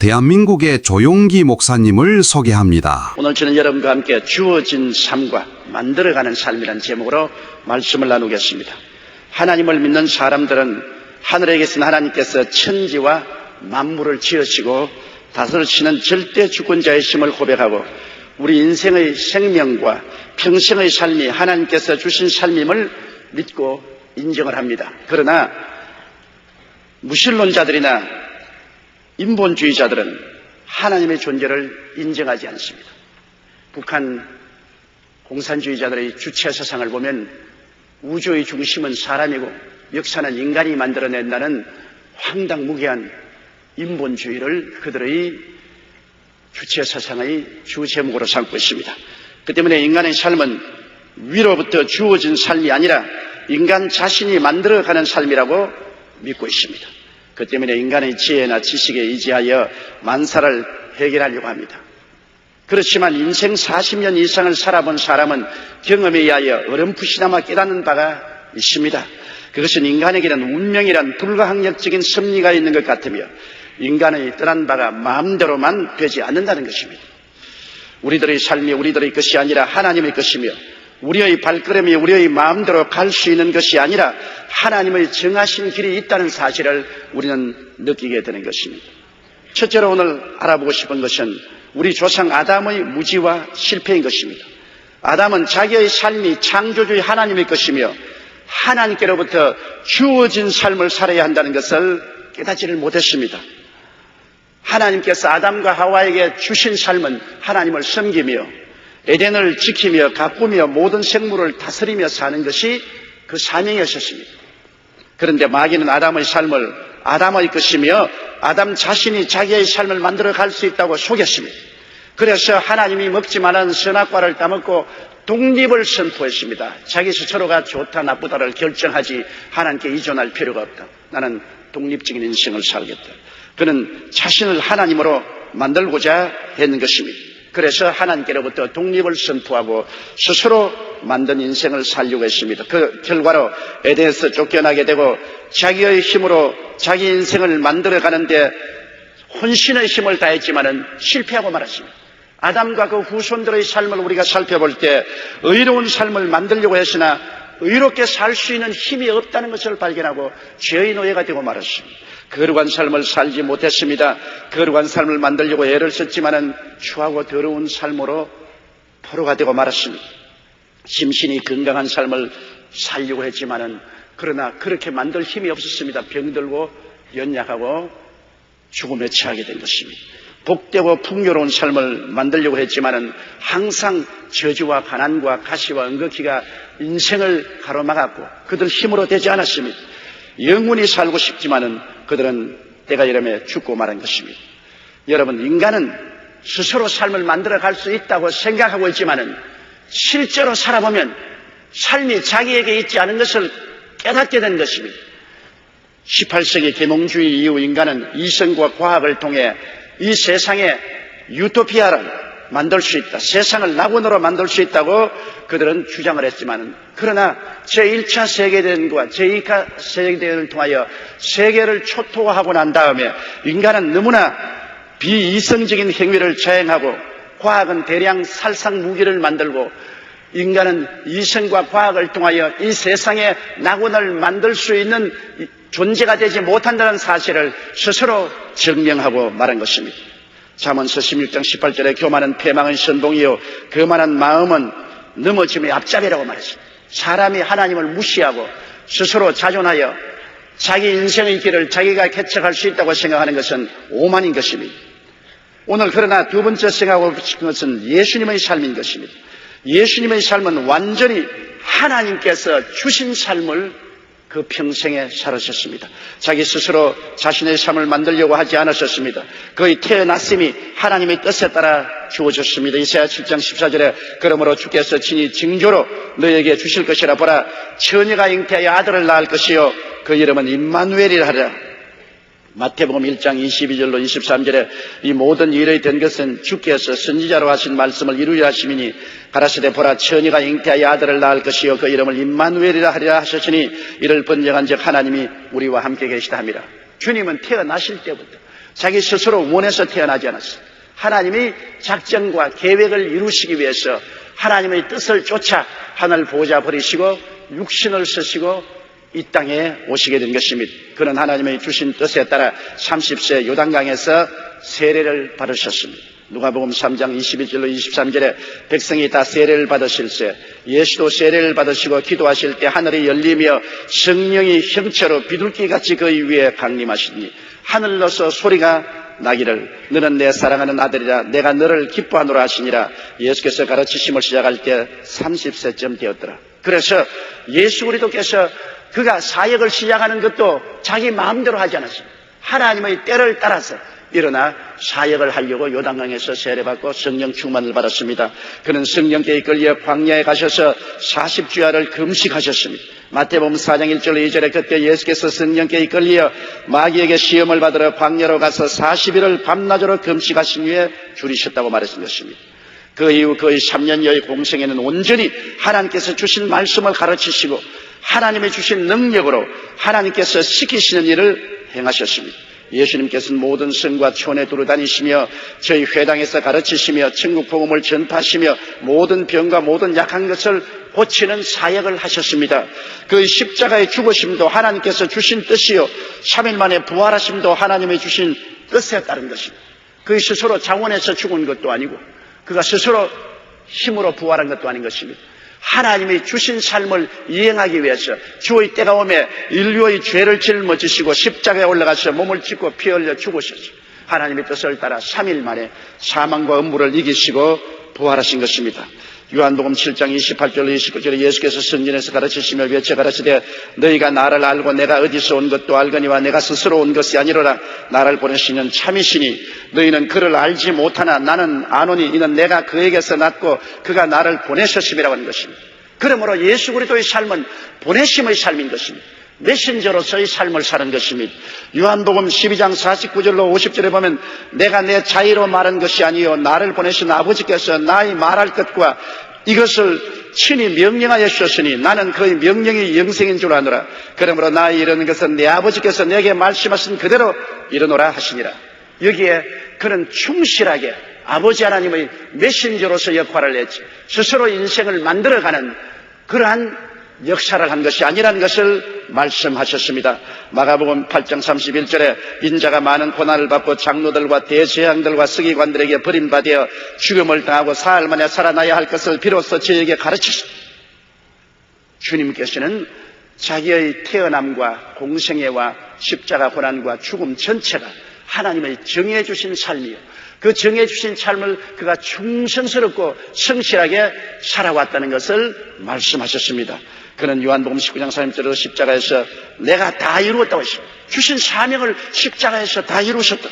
대한민국의 조용기 목사님을 소개합니다. 오늘 저는 여러분과 함께 주어진 삶과 만들어가는 삶이라는 제목으로 말씀을 나누겠습니다. 하나님을 믿는 사람들은 하늘에 계신 하나님께서 천지와 만물을 지으시고 다스리시는 절대 주권자의 심을 고백하고 우리 인생의 생명과 평생의 삶이 하나님께서 주신 삶임을 믿고 인정을 합니다. 그러나 무신론자들이나 인본주의자들은 하나님의 존재를 인정하지 않습니다. 북한 공산주의자들의 주체 사상을 보면 우주의 중심은 사람이고 역사는 인간이 만들어낸다는 황당무계한 인본주의를 그들의 주체 사상의 주 제목으로 삼고 있습니다. 그 때문에 인간의 삶은 위로부터 주어진 삶이 아니라 인간 자신이 만들어가는 삶이라고 믿고 있습니다. 그 때문에 인간의 지혜나 지식에 의지하여 만사를 해결하려고 합니다. 그렇지만 인생 40년 이상을 살아본 사람은 경험에 의하여 어렴풋이나마 깨닫는 바가 있습니다. 그것은 인간에게는 운명이란 불가항력적인 섭리가 있는 것 같으며 인간의 떠난 바가 마음대로만 되지 않는다는 것입니다. 우리들의 삶이 우리들의 것이 아니라 하나님의 것이며 우리의 발걸음이 우리의 마음대로 갈 수 있는 것이 아니라 하나님의 정하신 길이 있다는 사실을 우리는 느끼게 되는 것입니다. 첫째로 오늘 알아보고 싶은 것은 우리 조상 아담의 무지와 실패인 것입니다. 아담은 자기의 삶이 창조주의 하나님의 것이며 하나님께로부터 주어진 삶을 살아야 한다는 것을 깨닫지를 못했습니다. 하나님께서 아담과 하와에게 주신 삶은 하나님을 섬기며 에덴을 지키며 가꾸며 모든 생물을 다스리며 사는 것이 그 사명이었습니다. 그런데 마귀는 아담의 삶을 아담의 것이며 아담 자신이 자기의 삶을 만들어갈 수 있다고 속였습니다. 그래서 하나님이 먹지 말라는 선악과를 따먹고 독립을 선포했습니다. 자기 스스로가 좋다 나쁘다를 결정하지 하나님께 의존할 필요가 없다. 나는 독립적인 인생을 살겠다. 그는 자신을 하나님으로 만들고자 했는 것입니다. 그래서 하나님께로부터 독립을 선포하고 스스로 만든 인생을 살려고 했습니다. 그 결과로 에덴에서 쫓겨나게 되고 자기의 힘으로 자기 인생을 만들어가는데 혼신의 힘을 다했지만은 실패하고 말았습니다. 아담과 그 후손들의 삶을 우리가 살펴볼 때 의로운 삶을 만들려고 했으나 의롭게 살 수 있는 힘이 없다는 것을 발견하고 죄의 노예가 되고 말았습니다. 거룩한 삶을 살지 못했습니다. 거룩한 삶을 만들려고 애를 썼지만은 추하고 더러운 삶으로 포로가 되고 말았습니다. 심신이 건강한 삶을 살려고 했지만은 그러나 그렇게 만들 힘이 없었습니다. 병들고 연약하고 죽음에 처하게 된 것입니다. 복되고 풍요로운 삶을 만들려고 했지만은 항상 저주와 가난과 가시와 은거키가 인생을 가로막았고 그들 힘으로 되지 않았습니다. 영원히 살고 싶지만은 그들은 때가 이름에 죽고 말한 것입니다. 여러분, 인간은 스스로 삶을 만들어갈 수 있다고 생각하고 있지만은 실제로 살아보면 삶이 자기에게 있지 않은 것을 깨닫게 된 것입니다. 18세기 계몽주의 이후 인간은 이성과 과학을 통해 이 세상에 유토피아를 만들 수 있다. 세상을 낙원으로 만들 수 있다고 그들은 주장을 했지만 그러나 제1차 세계대전과 제2차 세계대전을 통하여 세계를 초토화하고 난 다음에 인간은 너무나 비이성적인 행위를 자행하고 과학은 대량 살상 무기를 만들고 인간은 이성과 과학을 통하여 이 세상에 낙원을 만들 수 있는 존재가 되지 못한다는 사실을 스스로 증명하고 말한 것입니다. 잠언서 16장 18절에 교만은 패망의 선봉이요 거만한 마음은 넘어짐의 앞잡이라고 말했습니다. 사람이 하나님을 무시하고 스스로 자존하여 자기 인생의 길을 자기가 개척할 수 있다고 생각하는 것은 오만인 것입니다. 오늘 그러나 두 번째 생각하고 싶은 것은 예수님의 삶인 것입니다. 예수님의 삶은 완전히 하나님께서 주신 삶을 그 평생에 살으셨습니다. 자기 스스로 자신의 삶을 만들려고 하지 않으셨습니다. 그의 태어났음이 하나님의 뜻에 따라 주어졌습니다. 이사야 7장 14절에 그러므로 주께서 친히 징조로 너에게 주실 것이라 보라 처녀가 잉태하여 아들을 낳을 것이요 그 이름은 임마누엘이라 하리라. 마태복음 1장 22절로 23절에 이 모든 일이 된 것은 주께서 선지자로 하신 말씀을 이루려 하심이니 가라사대 보라 처녀가 잉태하여 아들을 낳을 것이요 그 이름을 임마누엘이라 하리라 하셨으니 이를 번역한 즉 하나님이 우리와 함께 계시다 함이라. 주님은 태어나실 때부터 자기 스스로 원해서 태어나지 않았어요. 하나님이 작전과 계획을 이루시기 위해서 하나님의 뜻을 쫓아 하늘 보좌 버리시고 육신을 쓰시고 이 땅에 오시게 된 것입니다. 그는 하나님의 주신 뜻에 따라 30세 요단강에서 세례를 받으셨습니다. 누가복음 3장 21절로 23절에 백성이 다 세례를 받으실세 예수도 세례를 받으시고 기도하실 때 하늘이 열리며 성령이 형체로 비둘기같이 그의 위에 강림하시니 하늘로서 소리가 나기를 너는 내 사랑하는 아들이라 내가 너를 기뻐하노라 하시니라. 예수께서 가르치심을 시작할 때 30세쯤 되었더라. 그래서 예수 그리스도께서 그가 사역을 시작하는 것도 자기 마음대로 하지 않았어요. 하나님의 때를 따라서 일어나 사역을 하려고 요단강에서 세례받고 성령 충만을 받았습니다. 그는 성령께 이끌려 광야에 가셔서 40주야를 금식하셨습니다. 마태복음 4장 1절 2절에 그때 예수께서 성령께 이끌려 마귀에게 시험을 받으러 광야로 가서 40일을 밤낮으로 금식하신 후에 줄이셨다고 말했던 것입니다. 그 이후 거의 3년여의 공생에는 온전히 하나님께서 주신 말씀을 가르치시고 하나님의 주신 능력으로 하나님께서 시키시는 일을 행하셨습니다. 예수님께서는 모든 성과 촌에 두루다니시며 저희 회당에서 가르치시며 천국 복음을 전파하시며 모든 병과 모든 약한 것을 고치는 사역을 하셨습니다. 그 십자가의 죽으심도 하나님께서 주신 뜻이요 3일 만에 부활하심도 하나님의 주신 뜻에 따른 것입니다. 그의 스스로 자원해서 죽은 것도 아니고 그가 스스로 힘으로 부활한 것도 아닌 것입니다. 하나님이 주신 삶을 이행하기 위해서 주의 때가 오매 인류의 죄를 짊어지시고 십자가에 올라가서 몸을 찢고 피 흘려 죽으셨어요. 하나님의 뜻을 따라 3일 만에 사망과 음부를 이기시고 부활하신 것입니다. 요한복음 7장 28절 29절에 예수께서 성전에서 가르치시며 외쳐 가르치되 너희가 나를 알고 내가 어디서 온 것도 알거니와 내가 스스로 온 것이 아니로라. 나를 보내시는 참이시니 너희는 그를 알지 못하나 나는 아노니 이는 내가 그에게서 났고 그가 나를 보내셨음이라고 하는 것입니다. 그러므로 예수 그리스도의 삶은 보내심의 삶인 것입니다. 메신저로서의 삶을 사는 것입니다. 요한복음 12장 49절로 50절에 보면 내가 내 자의로 말한 것이 아니요 나를 보내신 아버지께서 나의 말할 것과 이것을 친히 명령하여 주셨으니 나는 그의 명령이 영생인 줄 아노라. 그러므로 나의 이르는 것은 내 아버지께서 내게 말씀하신 그대로 이르노라 하시니라. 여기에 그는 충실하게 아버지 하나님의 메신저로서 역할을 했지 스스로 인생을 만들어가는 그러한 역사를 한 것이 아니라는 것을 말씀하셨습니다. 마가복음 8장 31절에 인자가 많은 고난을 받고 장로들과 대제사장들과 서기관들에게 버림받아 죽음을 당하고 사흘 만에 살아나야 할 것을 비로소 저에게 가르치셨다. 주님께서는 자기의 태어남과 공생애와 십자가 고난과 죽음 전체가 하나님의 정해 주신 삶이요 그 정해 주신 삶을 그가 충성스럽고 성실하게 살아왔다는 것을 말씀하셨습니다. 그는 요한복음 19장 3절로 십자가에서 내가 다 이루었다고 했습니다. 주신 사명을 십자가에서 다 이루셨다.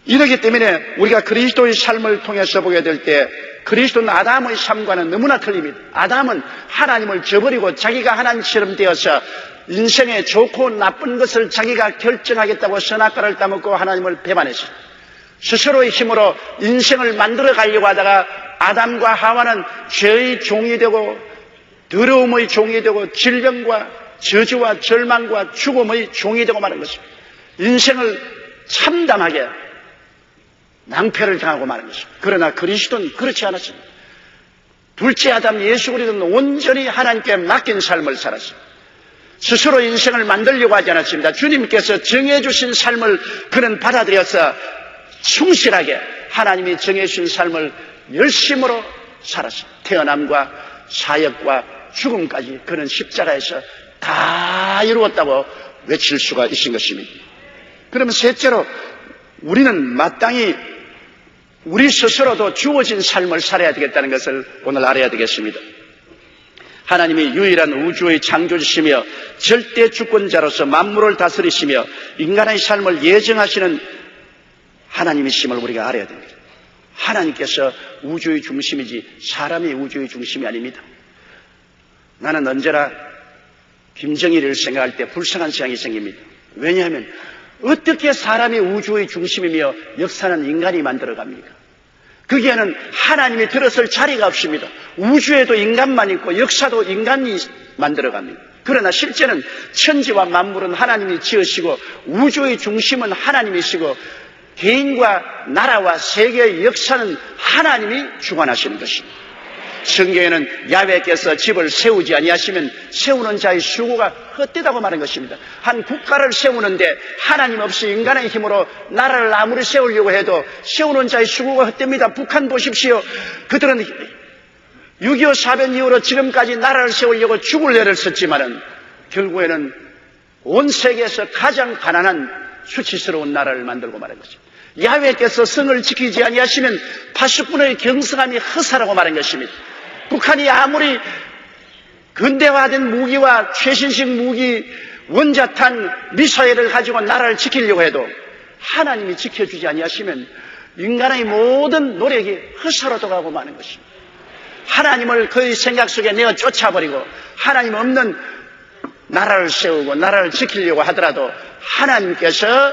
이러기 때문에 우리가 그리스도의 삶을 통해서 보게 될 때 그리스도는 아담의 삶과는 너무나 틀립니다. 아담은 하나님을 저버리고 자기가 하나님처럼 되어서 인생의 좋고 나쁜 것을 자기가 결정하겠다고 선악과를 따먹고 하나님을 배반했어요. 스스로의 힘으로 인생을 만들어 가려고 하다가 아담과 하와는 죄의 종이 되고 더러움의 종이 되고 질병과 저주와 절망과 죽음의 종이 되고 마는 것입니다. 인생을 참담하게 낭패를 당하고 마는 것입니다. 그러나 그리스도는 그렇지 않았습니다. 둘째 아담 예수 그리스도는 온전히 하나님께 맡긴 삶을 살았습니다. 스스로 인생을 만들려고 하지 않았습니다. 주님께서 정해주신 삶을 그는 받아들여서 충실하게 하나님이 정해주신 삶을 열심으로 살았습니다. 태어남과 사역과 죽음까지 그는 십자가에서 다 이루었다고 외칠 수가 있는 것입니다. 그러면 셋째로 우리는 마땅히 우리 스스로도 주어진 삶을 살아야 되겠다는 것을 오늘 알아야 되겠습니다. 하나님이 유일한 우주의 창조주시며 절대 주권자로서 만물을 다스리시며 인간의 삶을 예정하시는 하나님이심을 우리가 알아야 됩니다. 하나님께서 우주의 중심이지 사람이 우주의 중심이 아닙니다. 나는 언제나 김정일을 생각할 때 불쌍한 생각이 생깁니다. 왜냐하면 어떻게 사람이 우주의 중심이며 역사는 인간이 만들어갑니까? 거기에는 하나님이 들어설 자리가 없습니다. 우주에도 인간만 있고 역사도 인간이 만들어갑니다. 그러나 실제는 천지와 만물은 하나님이 지으시고 우주의 중심은 하나님이시고 개인과 나라와 세계의 역사는 하나님이 주관하시는 것입니다. 성경에는 야훼께서 집을 세우지 아니하시면 세우는 자의 수고가 헛되다고 말한 것입니다. 한 국가를 세우는데 하나님 없이 인간의 힘으로 나라를 아무리 세우려고 해도 세우는 자의 수고가 헛됩니다. 북한 보십시오. 그들은 6.25 사변 이후로 지금까지 나라를 세우려고 죽을 애를 썼지만은 결국에는 온 세계에서 가장 가난한 수치스러운 나라를 만들고 말한 것입니다. 야훼께서 성을 지키지 아니하시면 80분의 경성함이 허사라고 말한 것입니다. 북한이 아무리 근대화된 무기와 최신식 무기, 원자탄, 미사일을 가지고 나라를 지키려고 해도 하나님이 지켜주지 아니하시면 인간의 모든 노력이 헛사로 돌아가고 마는 것입니다. 하나님을 그의 생각 속에 내어 쫓아버리고 하나님 없는 나라를 세우고 나라를 지키려고 하더라도 하나님께서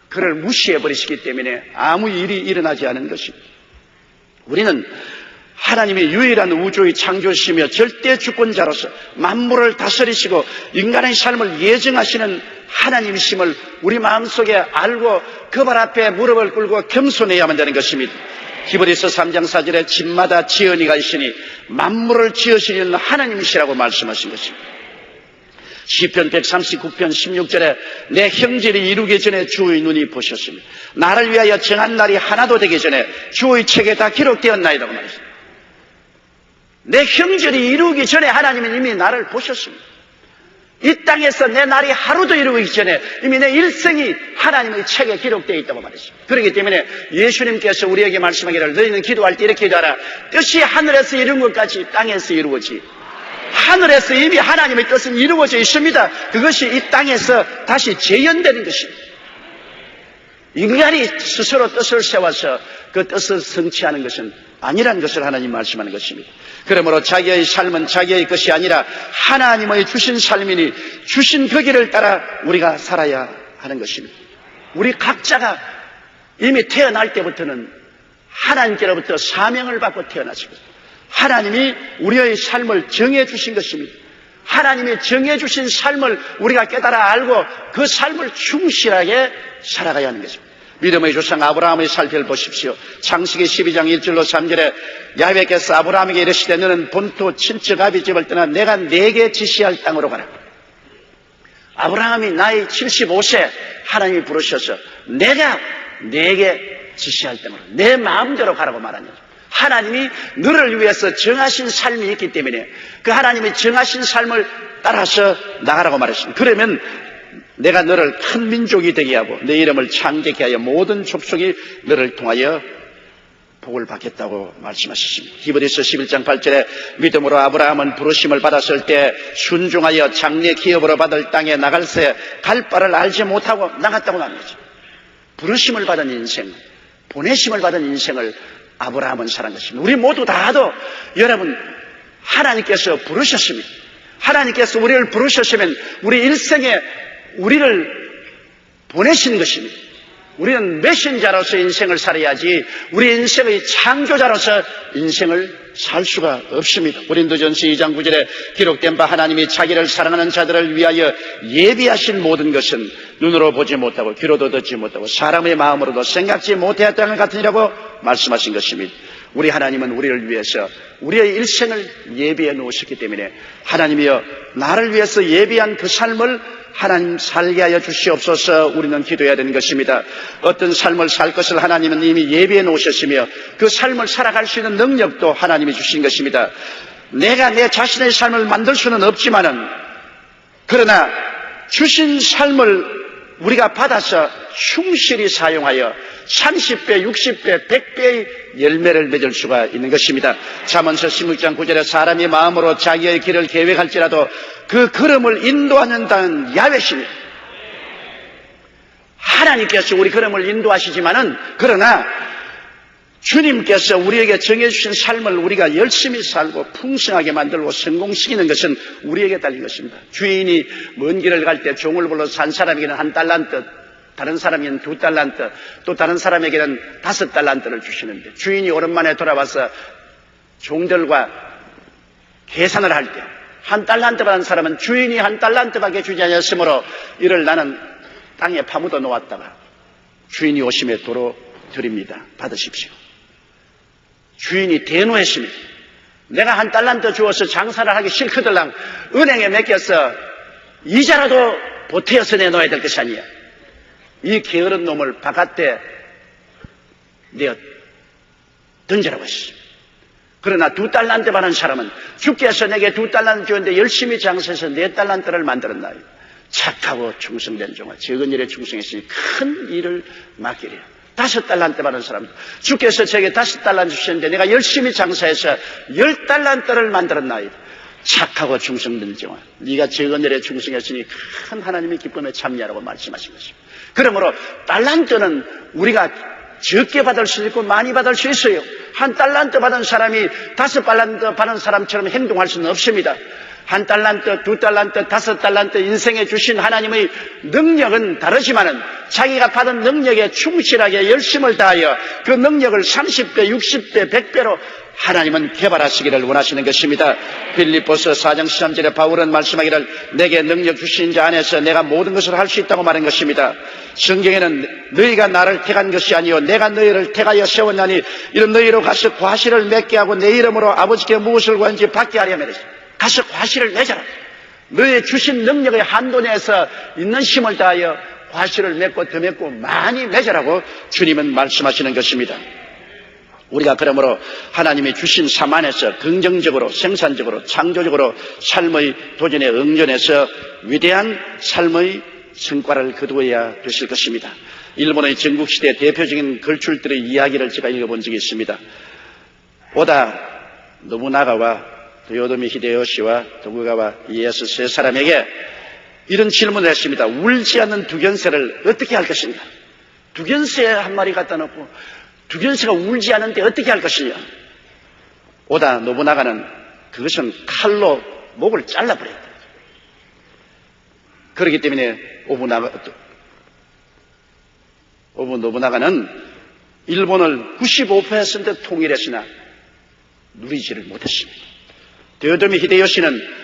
그를 무시해버리시기 때문에 아무 일이 일어나지 않은 것입니다. 우리는 하나님이 유일한 우주의 창조시며 절대 주권자로서 만물을 다스리시고 인간의 삶을 예정하시는 하나님이심을 우리 마음속에 알고 그 발 앞에 무릎을 꿇고 겸손해야만 되는 것입니다. 히브리서 3장 4절에 집마다 지은이가 있으니 만물을 지으시는 하나님이시라고 말씀하신 것입니다. 시편 139편 16절에 내 형질이 이루기 전에 주의 눈이 보셨습니다. 나를 위하여 정한 날이 하나도 되기 전에 주의 책에 다 기록되었나이다고 말했습니다. 내 형질이 이루기 전에 하나님은 이미 나를 보셨습니다. 이 땅에서 내 날이 하루도 이루기 전에 이미 내 일생이 하나님의 책에 기록되어 있다고 말했습니다. 그렇기 때문에 예수님께서 우리에게 말씀하기를 너희는 기도할 때 이렇게 기도하라. 뜻이 하늘에서 이룬 것까지 땅에서 이루어지. 하늘에서 이미 하나님의 뜻은 이루어져 있습니다. 그것이 이 땅에서 다시 재현되는 것입니다. 인간이 스스로 뜻을 세워서 그 뜻을 성취하는 것은 아니라는 것을 하나님 말씀하는 것입니다. 그러므로 자기의 삶은 자기의 것이 아니라 하나님의 주신 삶이니 주신 그 길을 따라 우리가 살아야 하는 것입니다. 우리 각자가 이미 태어날 때부터는 하나님께로부터 사명을 받고 태어났습니다. 하나님이 우리의 삶을 정해 주신 것입니다. 하나님이 정해 주신 삶을 우리가 깨달아 알고 그 삶을 충실하게 살아가야 하는 것입니다. 믿음의 조상 아브라함의 살펴를 보십시오. 창세기 12장 1절로 3절에 야훼께서 아브라함에게 이르시되 너는 본토 친척 아비 집을 떠나 내가 네게 지시할 땅으로 가라. 아브라함이 나이 75세 하나님이 부르셔서 내가 네게 지시할 땅으로 내 마음대로 가라고 말하는 거죠. 하나님이 너를 위해서 정하신 삶이 있기 때문에 그 하나님이 정하신 삶을 따라서 나가라고 말했습니다. 그러면 내가 너를 큰 민족이 되게 하고 내 이름을 창대케 하여 모든 족속이 너를 통하여 복을 받겠다고 말씀하셨습니다. 히브리서 11장 8절에 믿음으로 아브라함은 부르심을 받았을 때 순종하여 장래 기업으로 받을 땅에 나갈새 갈 바를 알지 못하고 나갔다고 합니다. 부르심을 받은 인생, 보내심을 받은 인생을 아브라함은 살은 것입니다. 우리 모두 다도 여러분 하나님께서 부르셨습니다. 하나님께서 우리를 부르셨으면 우리 일생에 우리를 보내신 것입니다. 우리는 메신저로서 인생을 살아야지 우리 인생의 창조자로서 인생을 살 수가 없습니다. 고린도전서 2장 9절에 기록된 바 하나님이 자기를 사랑하는 자들을 위하여 예비하신 모든 것은 눈으로 보지 못하고 귀로도 듣지 못하고 사람의 마음으로도 생각지 못하였다는 것 같으니라고 말씀하신 것입니다. 우리 하나님은 우리를 위해서 우리의 일생을 예비해 놓으셨기 때문에 하나님이여 나를 위해서 예비한 그 삶을 하나님 살게 하여 주시옵소서. 우리는 기도해야 되는 것입니다. 어떤 삶을 살 것을 하나님은 이미 예비해 놓으셨으며 그 삶을 살아갈 수 있는 능력도 하나님이 주신 것입니다. 내가 내 자신의 삶을 만들 수는 없지만은 그러나 주신 삶을 우리가 받아서 충실히 사용하여 30배, 60배, 100배의 열매를 맺을 수가 있는 것입니다. 잠언서 16장 9절에 사람이 마음으로 자기의 길을 계획할지라도 그 걸음을 인도하는다는 야훼십니다. 하나님께서 우리 걸음을 인도하시지만은 그러나 주님께서 우리에게 정해주신 삶을 우리가 열심히 살고 풍성하게 만들고 성공시키는 것은 우리에게 달린 것입니다. 주인이 먼 길을 갈 때 종을 불러서 한 사람에게는 1달란트, 다른 사람에게는 2달란트, 또 다른 사람에게는 5달란트를 주시는데 주인이 오랜만에 돌아와서 종들과 계산을 할 때 한 달란트 받은 사람은 주인이 한 달란트밖에 주지 않았으므로 이를 나는 땅에 파묻어 놓았다가 주인이 오심에 도로 드립니다. 받으십시오. 주인이 대노했습니다. 내가 한 달란트 주어서 장사를 하기 싫거들랑 은행에 맡겨서 이자라도 보태어서 내놓아야 될 것이 아니야. 이 게으른 놈을 바깥에 내어 던지라고 했습니다. 그러나 2달란트 받은 사람은 주께서 내게 2달란트 주었는데 열심히 장사해서 4달란트를 만들었나요? 착하고 충성된 종아, 적은 일에 충성했으니 큰 일을 맡기려. 5달란트 받은 사람, 주께서 제게 5달란트 주셨는데 내가 열심히 장사해서 10달란트를 만들었나이다. 착하고 충성된 종아, 네가 적은 일에 충성했으니 큰 하나님의 기쁨에 참여하라고 말씀하신 것입니다. 그러므로 달란트는 우리가 적게 받을 수 있고 많이 받을 수 있어요. 한 달란트 받은 사람이 5달란트 받은 사람처럼 행동할 수는 없습니다. 한 달란트, 2달란트, 5달란트 인생에 주신 하나님의 능력은 다르지만은 자기가 받은 능력에 충실하게 열심을 다하여 그 능력을 30배, 60배, 100배로 하나님은 개발하시기를 원하시는 것입니다. 빌립보서 4장 13절에 바울은 말씀하기를 내게 능력 주신 자 안에서 내가 모든 것을 할 수 있다고 말한 것입니다. 성경에는 너희가 나를 택한 것이 아니요 내가 너희를 택하여 세웠나니 이런 너희로 가서 과실을 맺게 하고 내 이름으로 아버지께 무엇을 구한지 받게 하려 함이라. 가서 과실을 맺어라. 너희 주신 능력의 한도 내에서 있는 힘을 다하여 과실을 맺고 더 맺고 많이 맺으라고 주님은 말씀하시는 것입니다. 우리가 그러므로 하나님이 주신 삶 안에서 긍정적으로, 생산적으로, 창조적으로 삶의 도전에 응전해서 위대한 삶의 성과를 거두어야 되실 것입니다. 일본의 전국시대 대표적인 걸출들의 이야기를 제가 읽어본 적이 있습니다. 오다 노부나가와 도요토미 히데요시와 도쿠가와 이에야스 세 사람에게 이런 질문을 했습니다. 울지 않는 두견새를 어떻게 할 것인가? 두견새 한 마리 갖다 놓고 두견새가 울지 않는데 어떻게 할 것이냐? 오다 노부나가는 그것은 칼로 목을 잘라버렸다. 그렇기 때문에 오부 노부나가는 일본을 95% 통일했으나 누리지를 못했습니다. 도요토미 히데요시는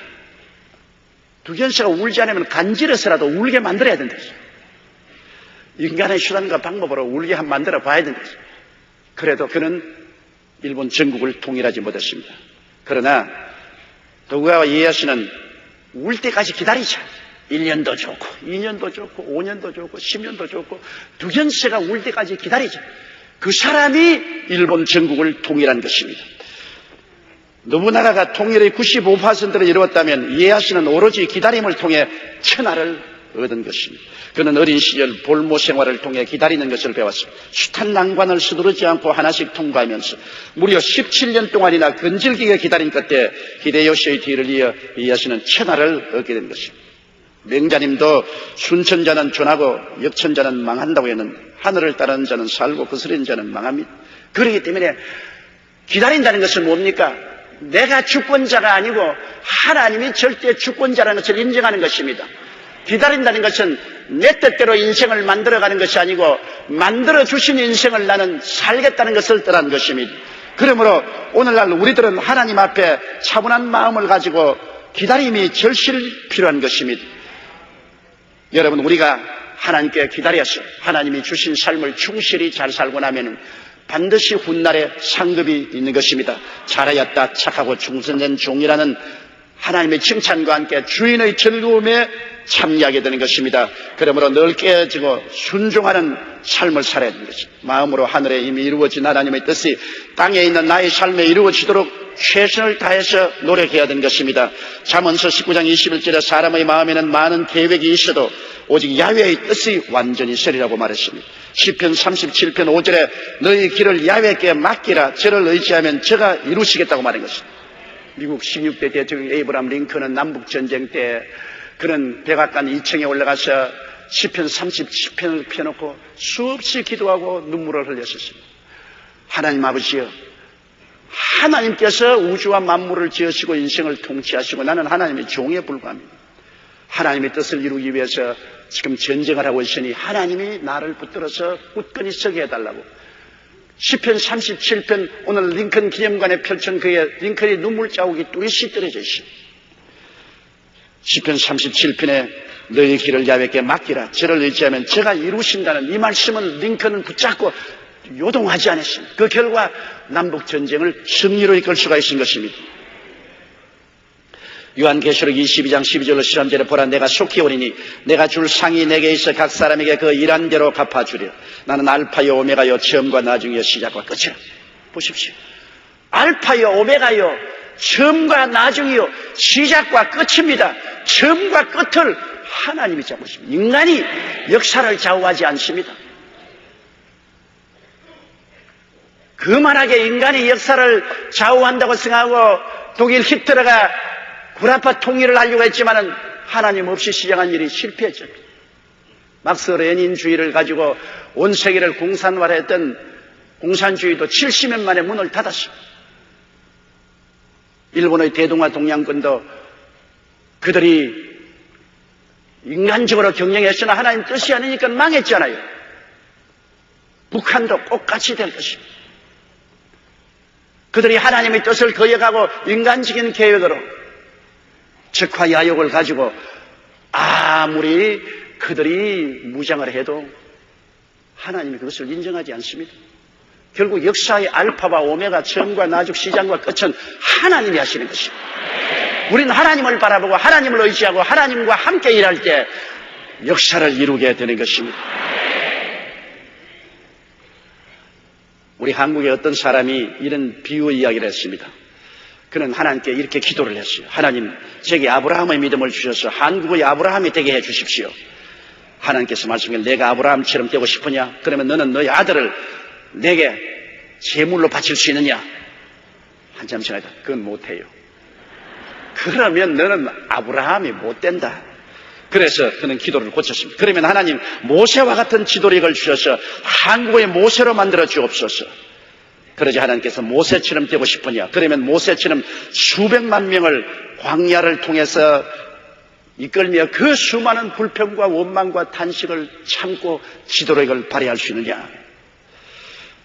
두견새가 울지 않으면 간지러서라도 울게 만들어야 된다. 인간의 수단과 방법으로 울게 만들어 봐야 된다. 그래도 그는 일본 전국을 통일하지 못했습니다. 그러나 도쿠가와 이에야스는 울 때까지 기다리자. 1년도 좋고 2년도 좋고 5년도 좋고 10년도 좋고 두견새가 울 때까지 기다리자. 그 사람이 일본 전국을 통일한 것입니다. 노부나가가 통일의 95%를 이루었다면 이에야스는 오로지 기다림을 통해 천하를 얻은 것입니다. 그는 어린 시절 볼모 생활을 통해 기다리는 것을 배웠습니다. 숱한 난관을 서두르지 않고 하나씩 통과하면서 무려 17년 동안이나 건질기게 기다린 끝에 히데요시의 뒤를 이어 이에야스는 천하를 얻게 된 것입니다. 명자님도 순천자는 존하고 역천자는 망한다고 했는데 하늘을 따르는 자는 살고 거스르는 자는 망합니다. 그렇기 때문에 기다린다는 것은 뭡니까? 내가 주권자가 아니고 하나님이 절대 주권자라는 것을 인정하는 것입니다. 기다린다는 것은 내 뜻대로 인생을 만들어가는 것이 아니고 만들어주신 인생을 나는 살겠다는 것을 뜻하는 것입니다. 그러므로 오늘날 우리들은 하나님 앞에 차분한 마음을 가지고 기다림이 절실 필요한 것입니다. 여러분, 우리가 하나님께 기다려서 하나님이 주신 삶을 충실히 잘 살고 나면 반드시 훗날에 상급이 있는 것입니다. 잘하였다, 착하고 충성된 종이라는 하나님의 칭찬과 함께 주인의 즐거움에 참여하게 되는 것입니다. 그러므로 늘 깨어지고 순종하는 삶을 살아야 되는 것입니다. 마음으로 하늘에 이미 이루어진 하나님의 뜻이 땅에 있는 나의 삶에 이루어지도록 최선을 다해서 노력해야 되는 것입니다. 잠언서 19장 21절에 사람의 마음에는 많은 계획이 있어도 오직 야훼의 뜻이 완전히 서리라고 말했습니다. 시편 37편 5절에 너희 길을 야훼께 맡기라. 저를 의지하면 저가 이루시겠다고 말한 것입니다. 미국 16대 대통령 에이브람 링컨은 남북전쟁 때 그는 백악관 2층에 올라가서 시편 37편을 펴놓고 수없이 기도하고 눈물을 흘렸었습니다. 하나님 아버지여, 하나님께서 우주와 만물을 지으시고 인생을 통치하시고 나는 하나님의 종에 불과합니다. 하나님의 뜻을 이루기 위해서 지금 전쟁을 하고 있으니 하나님이 나를 붙들어서 굳건히 서게 해달라고. 시편 37편 오늘 링컨 기념관에 펼친 그의 링컨의 눈물 자국이 뚜렷이 떨어져 있습니다. 시편 37편에 너희 길을 야훼께 맡기라. 저를 의지하면 저가 이루신다는 이 말씀을 링컨은 붙잡고 요동하지 않았습니다. 그 결과 남북전쟁을 승리로 이끌 수가 있은 것입니다. 요한계시록 22장 12절로 13절에 보라 내가 속히 오리니 내가 줄 상이 내게 있어 각 사람에게 그 일한 대로 갚아주려. 나는 알파요 오메가요 처음과 나중이요 시작과 끝이라. 보십시오. 알파요 오메가요 처음과 나중이요 시작과 끝입니다. 처음과 끝을 하나님이 잡으십니다. 인간이 역사를 좌우하지 않습니다. 그만하게 인간이 역사를 좌우한다고 생각하고 독일 히틀러가 구라파 통일을 하려고 했지만은 하나님 없이 시작한 일이 실패했죠. 막스 레닌주의를 가지고 온 세계를 공산화했던 공산주의도 70년 만에 문을 닫았습니다. 일본의 대동아 동양권도 그들이 인간적으로 경영했으나 하나님 뜻이 아니니까 망했잖아요. 북한도 똑같이 될 것입니다. 그들이 하나님의 뜻을 거역하고 인간적인 계획으로 적화야욕을 가지고 아무리 그들이 무장을 해도 하나님이 그것을 인정하지 않습니다. 결국 역사의 알파와 오메가 처음과 나중 시작과 끝은 하나님이 하시는 것입니다. 우리는 하나님을 바라보고 하나님을 의지하고 하나님과 함께 일할 때 역사를 이루게 되는 것입니다. 우리 한국의 어떤 사람이 이런 비유 이야기를 했습니다. 그는 하나님께 이렇게 기도를 했어요. 하나님, 제게 아브라함의 믿음을 주셔서 한국의 아브라함이 되게 해 주십시오. 하나님께서 말씀하시길 내가 아브라함처럼 되고 싶으냐? 그러면 너는 너의 아들을 내게 제물로 바칠 수 있느냐? 한참 생각하다. 그건 못해요. 그러면 너는 아브라함이 못 된다. 그래서 그는 기도를 고쳤습니다. 그러면 하나님 모세와 같은 지도력을 주셔서 한국의 모세로 만들어 주옵소서. 그러자 하나님께서 모세처럼 되고 싶으냐? 그러면 모세처럼 수백만 명을 광야를 통해서 이끌며 그 수많은 불평과 원망과 탄식을 참고 지도력을 발휘할 수 있느냐?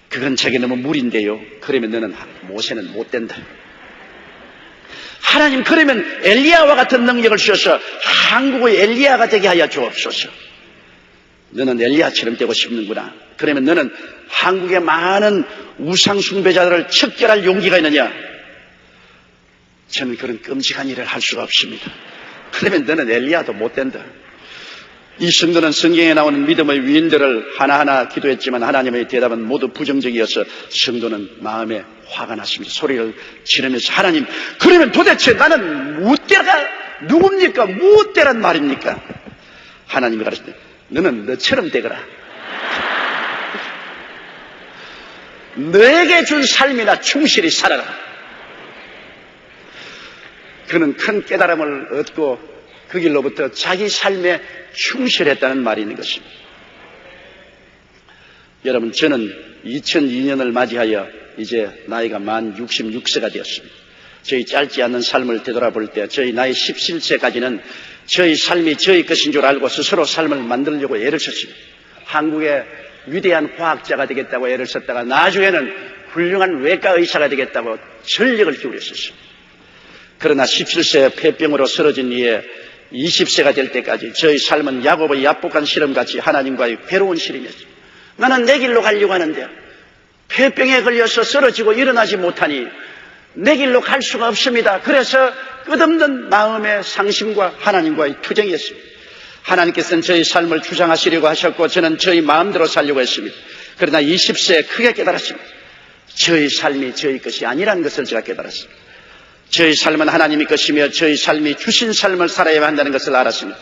그건 제게 너무 무리인데요. 그러면 너는 모세는 못 된다. 하나님 그러면 엘리야와 같은 능력을 주셔서 한국의 엘리야가 되게 하여 주옵소서. 너는 엘리야처럼 되고 싶는구나. 그러면 너는 한국의 많은 우상 숭배자들을 척결할 용기가 있느냐? 저는 그런 끔찍한 일을 할 수가 없습니다. 그러면 너는 엘리야도 못 된다. 이 성도는 성경에 나오는 믿음의 위인들을 하나하나 기도했지만 하나님의 대답은 모두 부정적이어서 성도는 마음에 화가 났습니다. 소리를 지르면서 하나님 그러면 도대체 나는 무엇대가 누굽니까? 무엇대란 말입니까? 하나님이 가르치되 너는 너처럼 되거라. 너에게 준 삶이나 충실히 살아라. 그는 큰 깨달음을 얻고 그 길로부터 자기 삶에 충실했다는 말이 있는 것입니다. 여러분, 저는 2002년을 맞이하여 이제 나이가 만 66세가 되었습니다. 저희 짧지 않은 삶을 되돌아볼 때 저희 나이 17세까지는 저희 삶이 저희 것인 줄 알고 스스로 삶을 만들려고 애를 썼습니다. 한국의 위대한 과학자가 되겠다고 애를 썼다가 나중에는 훌륭한 외과 의사가 되겠다고 전력을 기울였었습니다. 그러나 17세 폐병으로 쓰러진 이에 20세가 될 때까지 저희 삶은 야곱의 야복한 시름같이 하나님과의 괴로운 시름이었습니다. 나는 내 길로 가려고 하는데 폐병에 걸려서 쓰러지고 일어나지 못하니 내 길로 갈 수가 없습니다. 그래서 끝없는 마음의 상심과 하나님과의 투쟁이었습니다. 하나님께서는 저희 삶을 주장하시려고 하셨고 저는 저희 마음대로 살려고 했습니다. 그러나 20세에 크게 깨달았습니다. 저희 삶이 저희 것이 아니라는 것을 제가 깨달았습니다. 저희 삶은 하나님의 것이며 저희 삶이 주신 삶을 살아야 한다는 것을 알았습니다.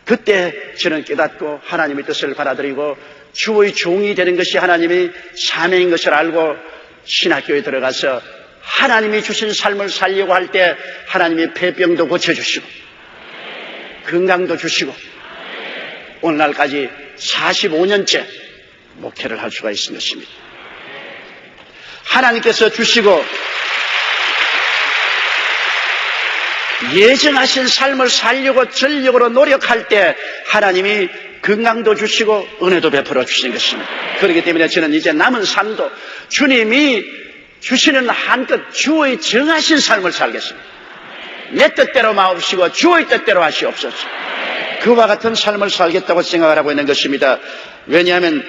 그때 저는 깨닫고 하나님의 뜻을 받아들이고 주의 종이 되는 것이 하나님의 사명인 것을 알고 신학교에 들어가서 하나님이 주신 삶을 살려고 할 때 하나님이 폐병도 고쳐주시고 건강도 주시고 오늘날까지 45년째 목회를 할 수가 있는 것입니다. 하나님께서 주시고 예정하신 삶을 살려고 전력으로 노력할 때 하나님이 건강도 주시고 은혜도 베풀어 주시는 것입니다. 그렇기 때문에 저는 이제 남은 삶도 주님이 주시는 한껏 주의 정하신 삶을 살겠습니다. 내 뜻대로 마옵시고 주의 뜻대로 하시옵소서. 그와 같은 삶을 살겠다고 생각을 하고 있는 것입니다. 왜냐하면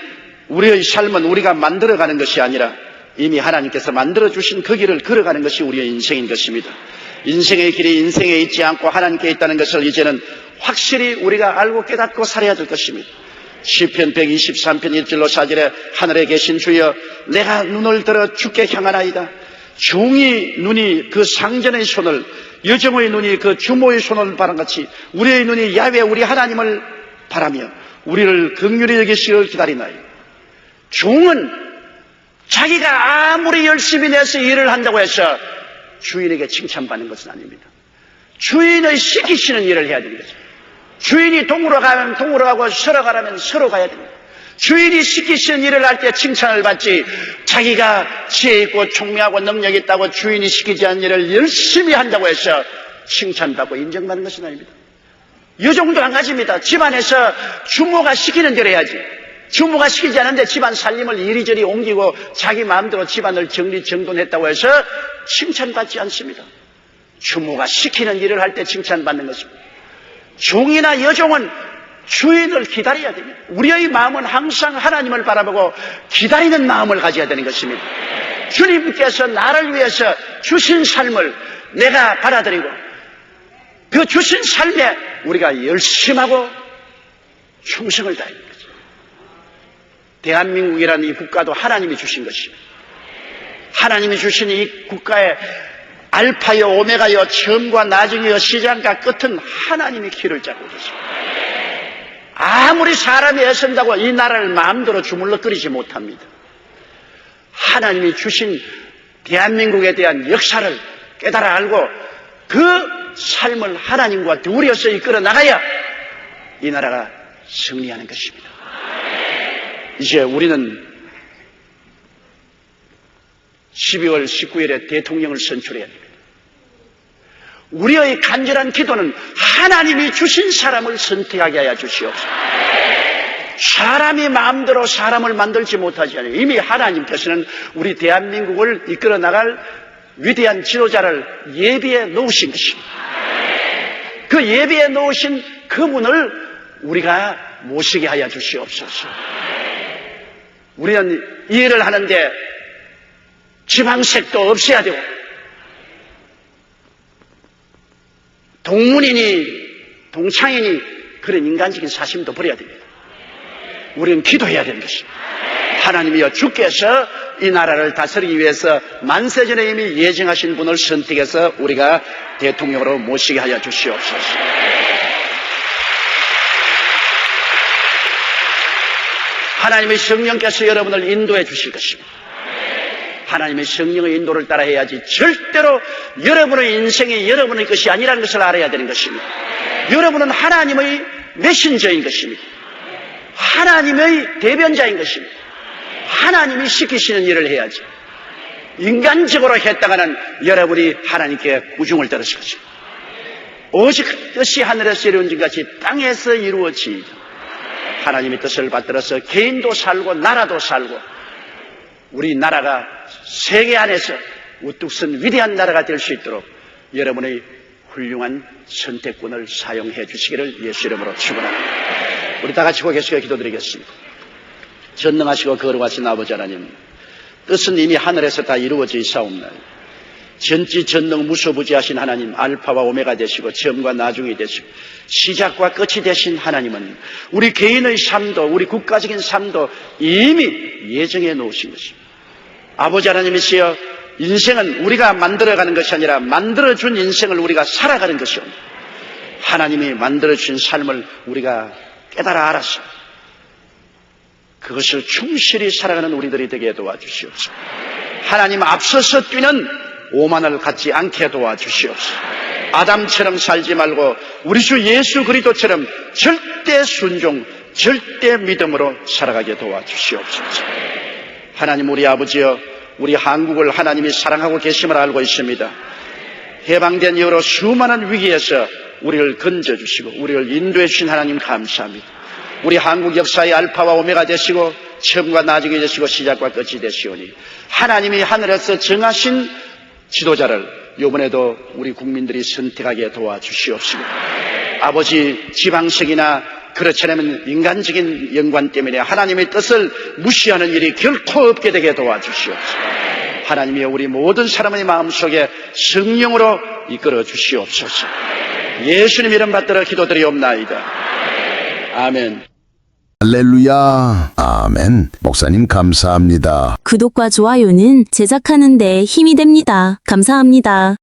우리의 삶은 우리가 만들어가는 것이 아니라 이미 하나님께서 만들어주신 그 길을 걸어가는 것이 우리의 인생인 것입니다. 인생의 길이 인생에 있지 않고 하나님께 있다는 것을 이제는 확실히 우리가 알고 깨닫고 살아야 될 것입니다. 시편 123편 1절로 4절에 하늘에 계신 주여 내가 눈을 들어 주께 향하나이다. 종이 눈이 그 상전의 손을, 여정의 눈이 그 주모의 손을 바람같이 우리의 눈이 야훼 우리 하나님을 바라며 우리를 긍휼히 여기시기를 기다리나이다. 종은 자기가 아무리 열심히 내서 일을 한다고 해서 주인에게 칭찬받는 것은 아닙니다. 주인의 시키시는 일을 해야 됩니다. 주인이 동으로 가면 동으로 가고 서로 가라면 서로 가야 됩니다. 주인이 시키시는 일을 할 때 칭찬을 받지, 자기가 지혜 있고 총명하고 능력이 있다고 주인이 시키지 않은 일을 열심히 한다고 해서 칭찬받고 인정받는 것은 아닙니다. 여종도 안 가집니다. 집안에서 주모가 시키는 대로 해야지. 주모가 시키지 않은데 집안 살림을 이리저리 옮기고 자기 마음대로 집안을 정리정돈했다고 해서 칭찬받지 않습니다. 주모가 시키는 일을 할 때 칭찬받는 것입니다. 종이나 여종은 주인을 기다려야 됩니다. 우리의 마음은 항상 하나님을 바라보고 기다리는 마음을 가져야 되는 것입니다. 주님께서 나를 위해서 주신 삶을 내가 받아들이고 그 주신 삶에 우리가 열심하고 충성을 다해야 됩니다. 대한민국이라는 이 국가도 하나님이 주신 것입니다. 하나님이 주신 이 국가에 알파요 오메가요 처음과 나중이요 시작과 끝은 하나님이 키를 짜고 계십니다. 아무리 사람이 애쓴다고 이 나라를 마음대로 주물럭거리지 못합니다. 하나님이 주신 대한민국에 대한 역사를 깨달아 알고 그 삶을 하나님과 둘이어서 이끌어 나가야 이 나라가 승리하는 것입니다. 이제 우리는 12월 19일에 대통령을 선출해야 됩니다. 우리의 간절한 기도는 하나님이 주신 사람을 선택하게 하여 주시옵소서. 사람이 마음대로 사람을 만들지 못하지 않아요. 이미 하나님께서는 우리 대한민국을 이끌어 나갈 위대한 지도자를 예비해 놓으신 것입니다. 그 예비해 놓으신 그분을 우리가 모시게 하여 주시옵소서. 우리는 이 일을 하는데 지방색도 없애야 되고 동문이니 동창이니 그런 인간적인 사심도 버려야 됩니다. 우리는 기도해야 되는 것입니다. 하나님이여 주께서 이 나라를 다스리기 위해서 만세전에 이미 예정하신 분을 선택해서 우리가 대통령으로 모시게 하여 주시옵소서. 하나님의 성령께서 여러분을 인도해 주실 것입니다. 하나님의 성령의 인도를 따라 해야지 절대로 여러분의 인생이 여러분의 것이 아니라는 것을 알아야 되는 것입니다. 여러분은 하나님의 메신저인 것입니다. 하나님의 대변자인 것입니다. 하나님이 시키시는 일을 해야지. 인간적으로 했다가는 여러분이 하나님께 꾸중을 들으실 것입니다. 오직 뜻이 하늘에서 이루어진 것이 땅에서 이루어지이다. 하나님의 뜻을 받들어서 개인도 살고 나라도 살고 우리 나라가 세계 안에서 우뚝 선 위대한 나라가 될 수 있도록 여러분의 훌륭한 선택권을 사용해 주시기를 예수 이름으로 축원합니다. 우리 다 같이 고개 숙여 기도드리겠습니다. 전능하시고 거룩하신 아버지 하나님, 뜻은 이미 하늘에서 다 이루어져 있사옵나니 전지전능 무소부지하신 하나님, 알파와 오메가 되시고 처음과 나중이 되시고 시작과 끝이 되신 하나님은 우리 개인의 삶도 우리 국가적인 삶도 이미 예정해 놓으신 것입니다. 아버지 하나님이시여, 인생은 우리가 만들어가는 것이 아니라 만들어준 인생을 우리가 살아가는 것이옵니다. 하나님이 만들어주신 삶을 우리가 깨달아 알았어 그것을 충실히 살아가는 우리들이 되게 도와주시옵소서. 하나님 앞서서 뛰는 오만을 갖지 않게 도와주시옵소서. 아담처럼 살지 말고 우리 주 예수 그리스도처럼 절대 순종, 절대 믿음으로 살아가게 도와주시옵소서. 하나님 우리 아버지여, 우리 한국을 하나님이 사랑하고 계심을 알고 있습니다. 해방된 이후로 수많은 위기에서 우리를 건져주시고 우리를 인도해 주신 하나님 감사합니다. 우리 한국 역사의 알파와 오메가 되시고 처음과 나중이 되시고 시작과 끝이 되시오니 하나님이 하늘에서 정하신 지도자를 이번에도 우리 국민들이 선택하게 도와주시옵시고, 아버지 지방색이나 그렇지 않으면 인간적인 연관 때문에 하나님의 뜻을 무시하는 일이 결코 없게 되게 도와주시옵소서. 하나님이 우리 모든 사람의 마음속에 성령으로 이끌어 주시옵소서. 예수님 이름 받들어 기도드리옵나이다. 아멘. 할렐루야. 아멘. 목사님 감사합니다. 구독과 좋아요는 제작하는 데 힘이 됩니다. 감사합니다.